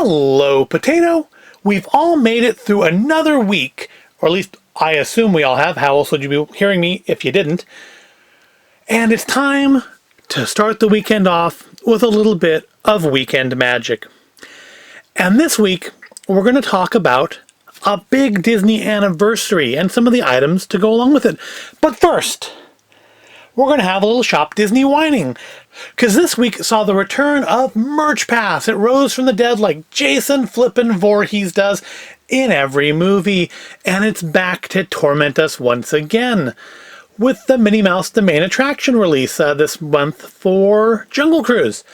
Hello, Potato! We've all made it through another week, or at least I assume we all have. How else would you be hearing me if you didn't? And it's time to start the weekend off with a little bit of weekend magic. And this week, we're going to talk about a big Disney anniversary and some of the items to go along with it. But first, we're going to have a little Shop Disney whining. Because this week saw the return of Merch Pass. It rose from the dead like Jason flippin' Voorhees does in every movie. And it's back to torment us once again with the Minnie Mouse The Main Attraction release this month for Jungle Cruise.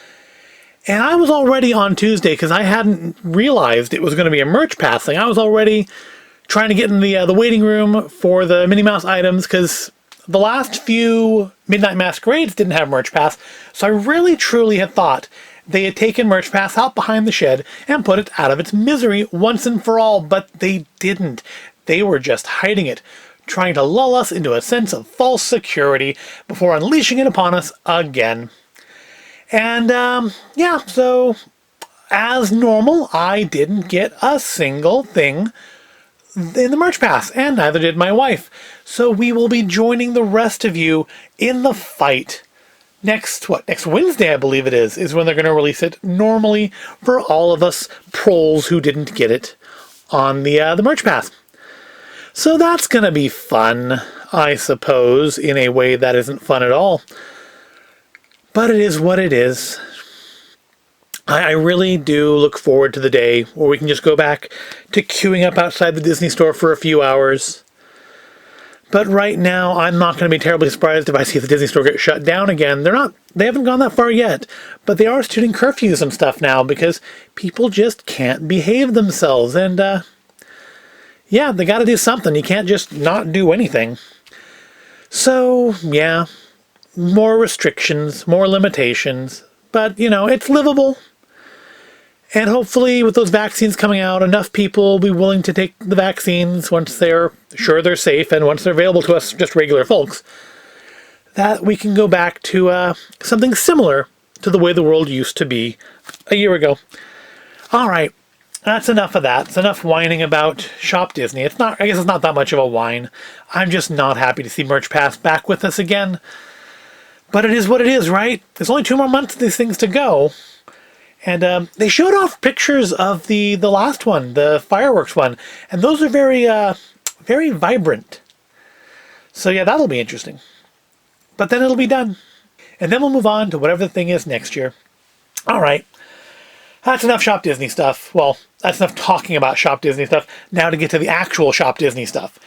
And I was already on Tuesday, because I hadn't realized it was going to be a Merch Pass thing. I was already trying to get in the waiting room for the Minnie Mouse items, because the last few Midnight Masquerades didn't have Merch Pass, so I really truly had thought they had taken Merch Pass out behind the shed and put it out of its misery once and for all, but they didn't. They were just hiding it, trying to lull us into a sense of false security before unleashing it upon us again. And yeah, so as normal, I didn't get a single thing in the Merch Pass, and neither did my wife. So we will be joining the rest of you in the fight. Next Wednesday, I believe it is when they're going to release it normally for all of us proles who didn't get it on the Merch Pass. So that's going to be fun, I suppose, in a way that isn't fun at all. But it is what it is. I really do look forward to the day where we can just go back to queuing up outside the Disney store for a few hours. But right now, I'm not going to be terribly surprised if I see the Disney store get shut down again. They haven't gone that far yet, but they are instituting curfews and stuff now because people just can't behave themselves. And yeah, they got to do something. You can't just not do anything. So yeah, more restrictions, more limitations, but you know, it's livable. And hopefully with those vaccines coming out, enough people will be willing to take the vaccines once they're sure they're safe and once they're available to us, just regular folks, that we can go back to something similar to the way the world used to be a year ago. All right, that's enough of that. It's enough whining about Shop Disney. I guess it's not that much of a whine. I'm just not happy to see Merch Pass back with us again. But it is what it is, right? There's only 2 more months of these things to go. And they showed off pictures of the last one, the fireworks one. And those are very, very vibrant. So yeah, that'll be interesting. But then it'll be done. And then we'll move on to whatever the thing is next year. All right. That's enough Shop Disney stuff. Well, that's enough talking about Shop Disney stuff. Now to get to the actual Shop Disney stuff.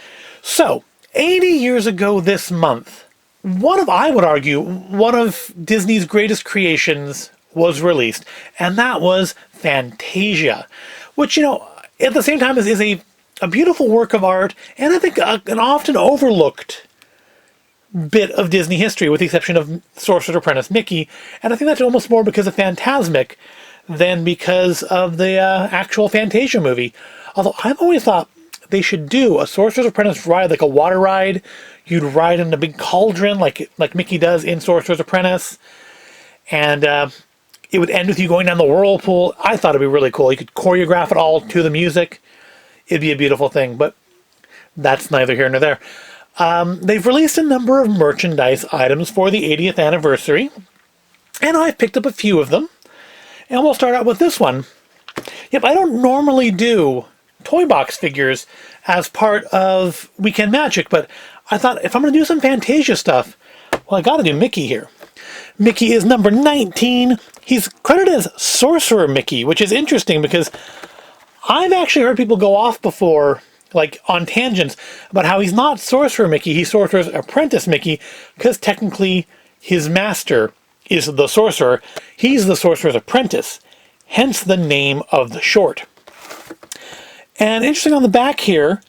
So, 80 years ago this month, I would argue, one of Disney's greatest creations was released, and that was Fantasia, which, you know, at the same time is a beautiful work of art, and I think an often overlooked bit of Disney history, with the exception of Sorcerer's Apprentice Mickey, and I think that's almost more because of Fantasmic than because of the actual Fantasia movie. Although I've always thought they should do a Sorcerer's Apprentice ride, like a water ride. You'd ride in a big cauldron like Mickey does in Sorcerer's Apprentice, and it would end with you going down the whirlpool. I thought it'd be really cool. You could choreograph it all to the music. It'd be a beautiful thing, but that's neither here nor there. They've released a number of merchandise items for the 80th anniversary, and I've picked up a few of them. And we'll start out with this one. Yep, I don't normally do toy box figures as part of Weekend Magic, but I thought if I'm going to do some Fantasia stuff, well, I got to do Mickey here. Mickey is number 19. He's credited as Sorcerer Mickey, which is interesting because I've actually heard people go off before, like on tangents, about how he's not Sorcerer Mickey, he's Sorcerer's Apprentice Mickey, because technically his master is the sorcerer. He's the sorcerer's apprentice, hence the name of the short. And interesting on the back here,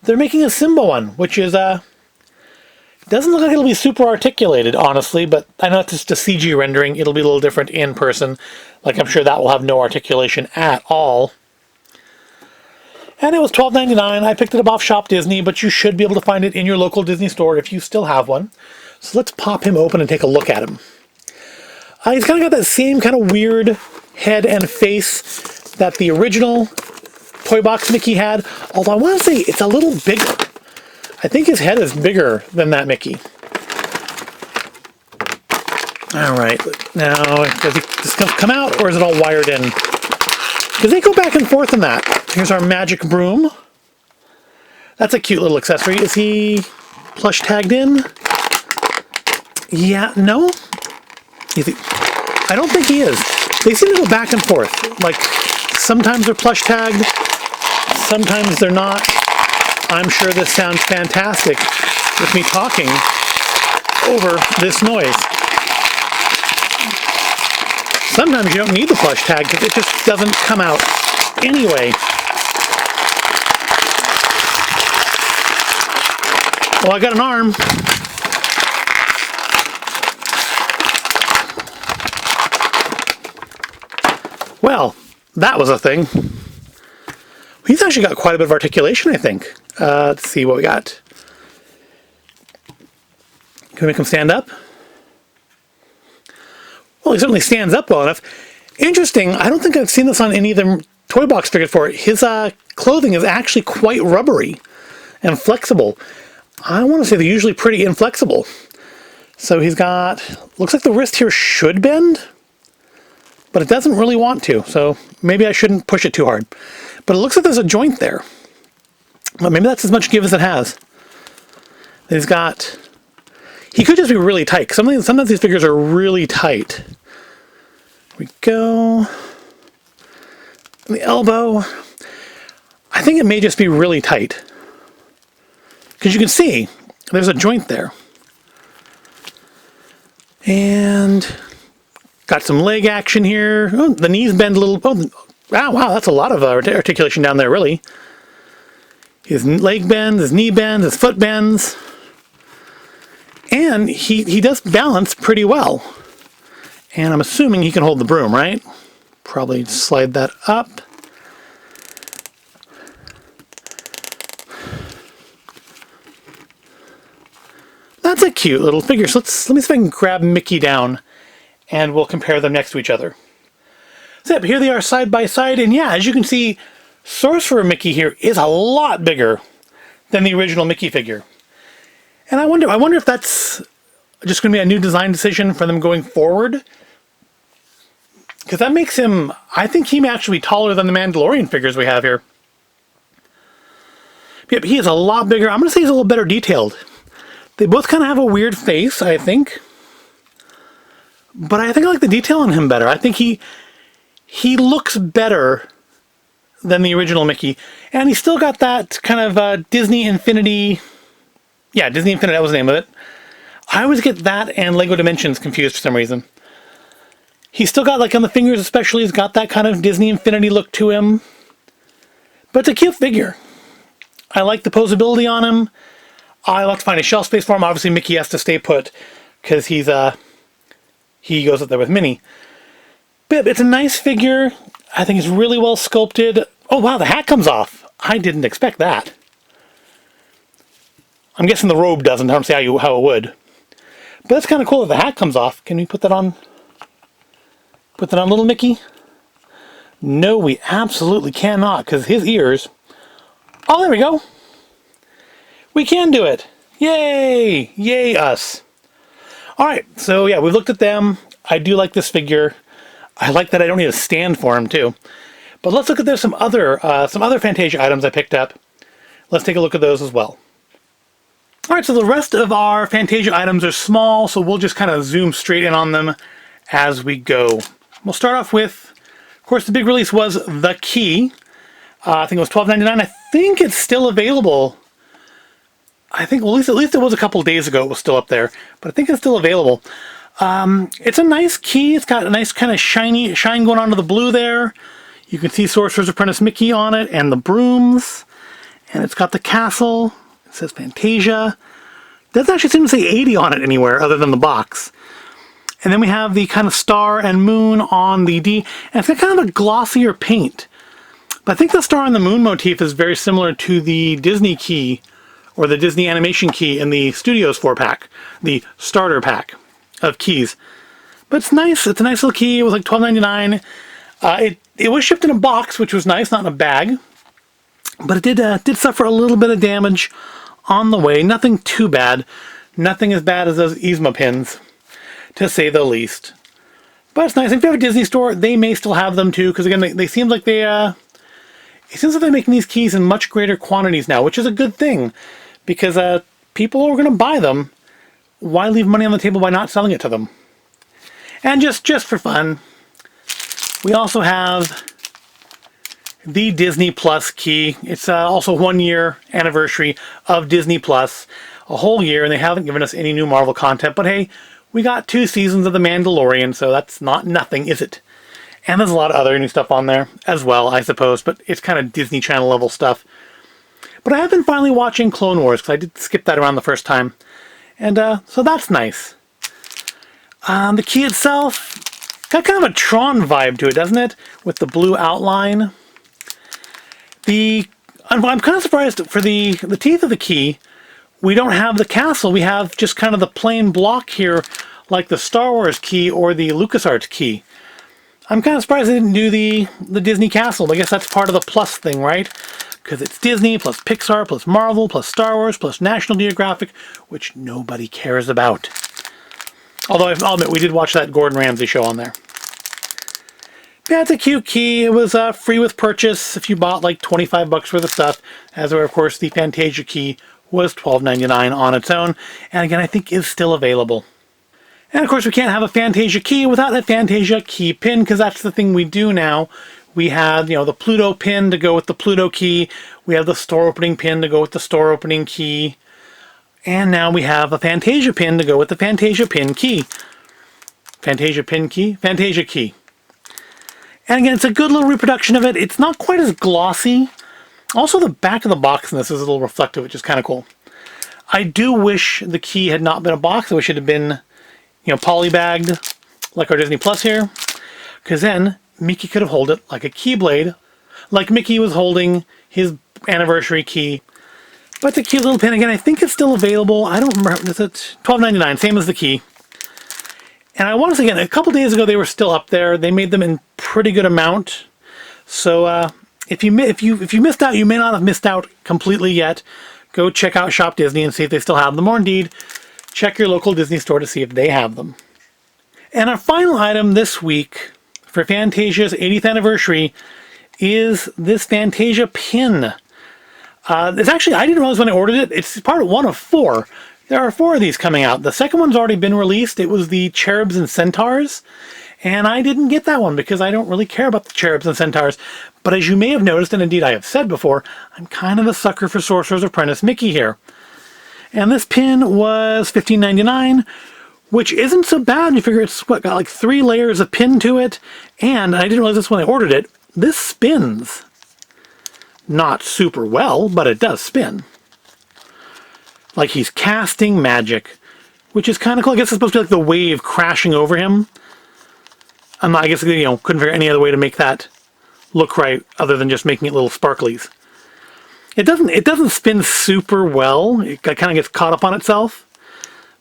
they're making a Simba one, which is doesn't look like it'll be super articulated, honestly, but I know it's just a CG rendering. It'll be a little different in person. Like, I'm sure that will have no articulation at all. And it was $12.99. I picked it up off Shop Disney, but you should be able to find it in your local Disney store if you still have one. So let's pop him open and take a look at him. He's kind of got that same kind of weird head and face that the original toy box Mickey had, although I want to say it's a little bigger. I think his head is bigger than that Mickey. All right, now does this come out, or is it all wired in? Because they go back and forth in that. Here's our magic broom. That's a cute little accessory. Is he plush tagged in? Yeah, no? I don't think he is. They seem to go back and forth. Like, sometimes they're plush tagged, sometimes they're not. I'm sure this sounds fantastic with me talking over this noise. Sometimes you don't need the plush tag because it just doesn't come out anyway. Well, I got an arm. Well, that was a thing. He's actually got quite a bit of articulation, I think. Let's see what we got. Can we make him stand up? Well, he certainly stands up well enough. Interesting, I don't think I've seen this on any of the toy box figures before. His clothing is actually quite rubbery and flexible. I want to say they're usually pretty inflexible. So he's got, looks like the wrist here should bend, but it doesn't really want to, so maybe I shouldn't push it too hard. But it looks like there's a joint there. But maybe that's as much give as it has. He's got, he could just be really tight. Sometimes these figures are really tight. Here we go. The elbow. I think it may just be really tight. Because you can see, there's a joint there. And got some leg action here. Oh, the knees bend a little. Oh, wow, that's a lot of articulation down there, really. His leg bends, his knee bends, his foot bends. And he does balance pretty well. And I'm assuming he can hold the broom, right? Probably slide that up. That's a cute little figure. So let me see if I can grab Mickey down and we'll compare them next to each other. So here they are side by side, and yeah, as you can see, Sorcerer Mickey here is a lot bigger than the original Mickey figure. And I wonder if that's just going to be a new design decision for them going forward. Because that makes him, I think he may actually be taller than the Mandalorian figures we have here. Yep, he is a lot bigger. I'm going to say he's a little better detailed. They both kind of have a weird face, I think. But I think I like the detail on him better. I think he looks better than the original Mickey. And he's still got that kind of Disney Infinity... Yeah, Disney Infinity, that was the name of it. I always get that and Lego Dimensions confused for some reason. He's still got, like on the fingers especially, he's got that kind of Disney Infinity look to him. But it's a cute figure. I like the posability on him. I like to find a shelf space for him. Obviously, Mickey has to stay put because he goes up there with Minnie. But it's a nice figure. I think it's really well sculpted. Oh, wow, the hat comes off. I didn't expect that. I'm guessing the robe doesn't. I don't see how it would. But that's kind of cool that the hat comes off. Can we put that on? Put that on little Mickey? No, we absolutely cannot, because his ears... Oh, there we go. We can do it. Yay! Yay us. Alright, so yeah, we've looked at them. I do like this figure. I like that I don't need a stand for him, too. But let's look at some other Fantasia items I picked up. Let's take a look at those as well. Alright, so the rest of our Fantasia items are small, so we'll just kind of zoom straight in on them as we go. We'll start off with, of course, the big release was the key. I think it was $12.99. I think it's still available. I think, well, at least it was a couple days ago. It was still up there, but I think it's still available. It's a nice key. It's got a nice kind of shine going on to the blue there. You can see Sorcerer's Apprentice Mickey on it and the brooms. And it's got the castle. It says Fantasia. Doesn't actually seem to say 80 on it anywhere other than the box. And then we have the kind of star and moon on the D. And it's got kind of a glossier paint. But I think the star and the moon motif is very similar to the Disney key or the Disney animation key in the Studios 4-pack, the starter pack of keys. But it's nice. It's a nice little key. It was like $12.99. It was shipped in a box, which was nice, not in a bag. But it did suffer a little bit of damage on the way. Nothing too bad. Nothing as bad as those Yzma pins, to say the least. But it's nice. If you have a Disney store, they may still have them too, because again, they seem like it seems like they're making these keys in much greater quantities now, which is a good thing, because people are going to buy them. Why leave money on the table by not selling it to them? And just for fun, we also have the Disney Plus key. It's also 1 year anniversary of Disney Plus, a whole year, and they haven't given us any new Marvel content. But hey, we got 2 seasons of The Mandalorian, so that's not nothing, is it? And there's a lot of other new stuff on there as well, I suppose, but it's kind of Disney Channel level stuff. But I have been finally watching Clone Wars, because I did skip that around the first time. And so that's nice. The key itself got kind of a Tron vibe to it, doesn't it? With the blue outline. I'm kind of surprised for the teeth of the key, we don't have the castle. We have just kind of the plain block here, like the Star Wars key or the LucasArts key. I'm kind of surprised they didn't do the Disney castle. I guess that's part of the plus thing, right? Because it's Disney plus Pixar plus Marvel plus Star Wars plus National Geographic, which nobody cares about. Although I'll admit, we did watch that Gordon Ramsay show on there. Yeah, it's a cute key. It was free with purchase if you bought like 25 bucks worth of stuff. As where, of course, the Fantasia key was $12.99 on its own. And again, I think is still available. And of course, we can't have a Fantasia key without that Fantasia key pin, because that's the thing we do now. We have, the Pluto pin to go with the Pluto key. We have the store opening pin to go with the store opening key. And now we have a Fantasia pin to go with the Fantasia pin key. Fantasia pin key? Fantasia key. And again, it's a good little reproduction of it. It's not quite as glossy. Also, the back of the box in this is a little reflective, which is kind of cool. I do wish the key had not been a box. I wish it had been, polybagged, like our Disney Plus here. Because then, Mickey could have held it like a keyblade, like Mickey was holding his anniversary key. But it's a cute little pin. Again, I think it's still available. I don't remember. Is it $12.99? Same as the key. And I want to say again, a couple days ago they were still up there. They made them in pretty good amount. So if you missed out, you may not have missed out completely yet. Go check out Shop Disney and see if they still have them. Or indeed, check your local Disney store to see if they have them. And our final item this week for Fantasia's 80th anniversary is this Fantasia pin. It's actually, I didn't realize when I ordered it, it's part of one of 4. There are 4 of these coming out. The second one's already been released. It was the Cherubs and Centaurs. And I didn't get that one because I don't really care about the Cherubs and Centaurs. But as you may have noticed, and indeed I have said before, I'm kind of a sucker for Sorcerer's Apprentice Mickey here. And this pin was $15.99, which isn't so bad. You figure it's got like 3 layers of pin to it. And I didn't realize this when I ordered it. This spins. Not super well, but it does spin. Like he's casting magic, which is kind of cool. I guess it's supposed to be like the wave crashing over him. I guess, couldn't figure any other way to make that look right other than just making it little sparklies. It doesn't spin super well. It kind of gets caught up on itself.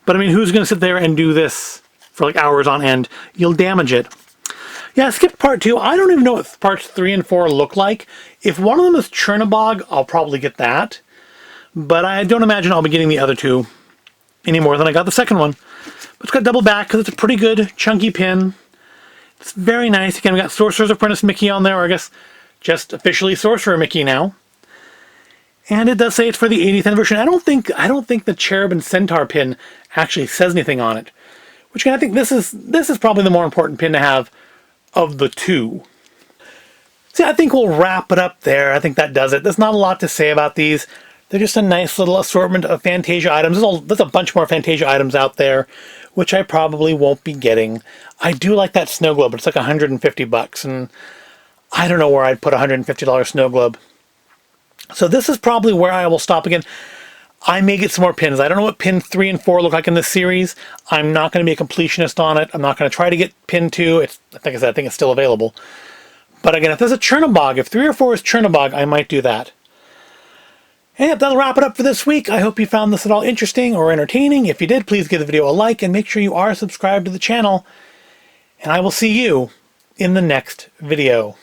But I mean, who's going to sit there and do this for like hours on end? You'll damage it. Yeah, I skipped part 2. I don't even know what parts 3 and 4 look like. If one of them is Chernabog, I'll probably get that. But I don't imagine I'll be getting the other 2 any more than I got the second one. But it's got double back because it's a pretty good chunky pin. It's very nice. Again, we got Sorcerer's Apprentice Mickey on there, or I guess just officially Sorcerer Mickey now. And it does say it's for the 80th anniversary. I don't think the Cherub and Centaur pin actually says anything on it. Which again, I think this is probably the more important pin to have of the 2. So I think we'll wrap it up there. I think that does it. There's not a lot to say about these. They're just a nice little assortment of Fantasia items. There's a bunch more Fantasia items out there, which I probably won't be getting. I do like that snow globe, but it's like $150, and I don't know where I'd put a $150 snow globe. So this is probably where I will stop again. I may get some more pins. I don't know what pin 3 and 4 look like in this series. I'm not going to be a completionist on it. I'm not going to try to get pin 2. Like I said, I think it's still available. But again, if there's a Chernabog, if 3 or 4 is Chernabog, I might do that. And yep, that'll wrap it up for this week. I hope you found this at all interesting or entertaining. If you did, please give the video a like and make sure you are subscribed to the channel. And I will see you in the next video.